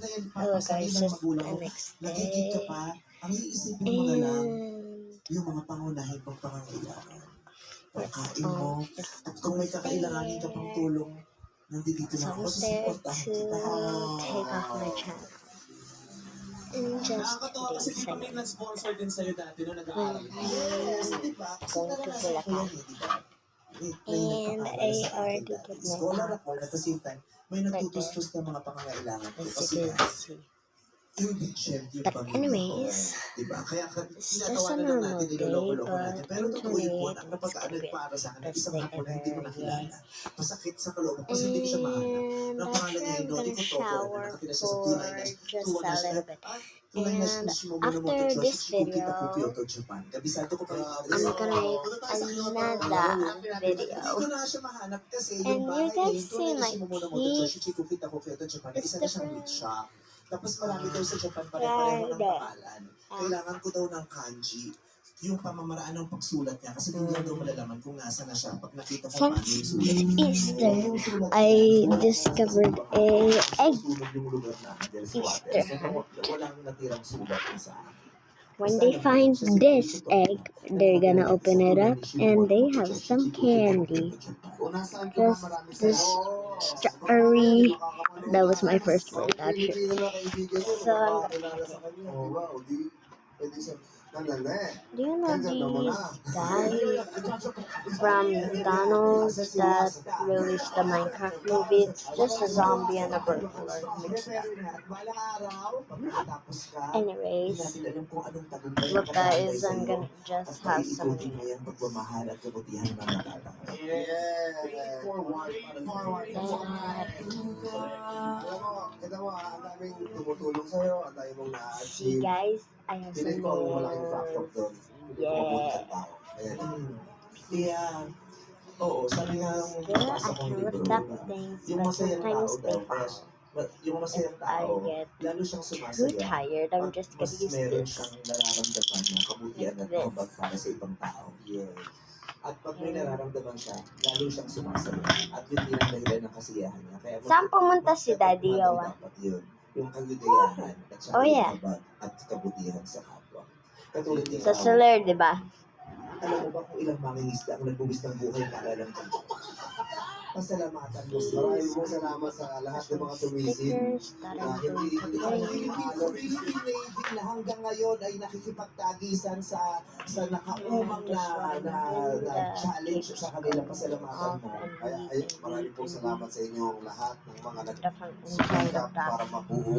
na yan Hello papasahin guys, ng it's magulang the mo. next Nagigit ka day. pa, ang iisipin mo na lang, And yung mga pangunahin pang pangangailangan. Pagkain mo, it's at kung may kakailanganin ka pang tulong, nandito so na I ako, was there susuportahan to kita. take off my channel. And just Nakakatawa kasi today, di ba may nag-sponsor din sa'yo dati nung nag-aaral ka? I'm Yes, di ba? Kasi going to naranasan ko Bulacan. yan eh, di ba? May And nagpapaaral I sa akin already dati. did my Scholar math. ako, at the same time, may nagtutustos ng mga pangangailangan ko. As Kasi you nga, can see. indigent yung But pamilya ko. anyways, Diba? Kaya it's just ginagawa a na lang normal natin, day, niloloko-loko but natin. Pero I'm totoo yun po, 28. ang It's napagkaan gonna be para sa akin, the best isang day hapon na hindi ko ever. nakilala. Masakit sa kalooban kasi hindi ko siya mahanap. And Ang after pangalan niya, I'm Hinodi gonna ko Toto, na shower nakatira siya sa for just a little bit. And after this video, Kabisado ko pa yung I'm gonna make another video. Hindi ko na siya mahanap kasi And yung you bahay can niya, see my Japan, teeth. isa na siyang meat shop. Tapos marami daw sa Japan Right pare-pareho ng there. pangalan. Kailangan ko daw ng kanji. Yung pamamaraan ng pagsulat niya kasi hindi daw malalaman kung nasa na siya pag nakita ko paano yung Since sulat. it's Easter, I discovered a egg Easter hunt. Walang natirang sulat sa akin. When they find this egg, they're gonna open it up and they have some candy. Just this strawberry. That was my first word actually. So I'm gonna do you know these guys from McDonald's that released the Minecraft movie? It's just a zombie and a burglar mixed up. Anyways, look guys, I'm gonna just have some see guys, I have some nails. Yeah. Oo, sabi nga Still, I can lift up things, but sometimes they fall. Yung masayang If I tao, get lalo siyang too sumasaya. tired, I'm just gonna use Meron this. siyang nararamdaman na kabutihan at Like habag para sa ibang tao. Yes. At pag may nararamdaman siya, lalo siyang sumasaya. At yun din ang dahilan ng kasiyahan niya. Kaya Saan pumunta si Daddy Yawa? dapat yun. Yung kagagayahan at saka Oh, yeah. yung habag at kabutihan sa kapwa. Katulad din Sa Soler, di ba? alam mo ba kung ilang mangingisda ang nagbuwis ng buhay para lang kang pasalamatan mo. Maraming pong salamat sa lahat ng mga tumisid. Stickers that I'm going to play. Philippine Navy na hanggang ngayon ay nakikipagtagisan sa nakaumang na challenge sa kanilang pasalamatan mo. Kaya ay, maraming pong salamat sa inyong lahat ng mga The front and side nagsikap of that. para mabuo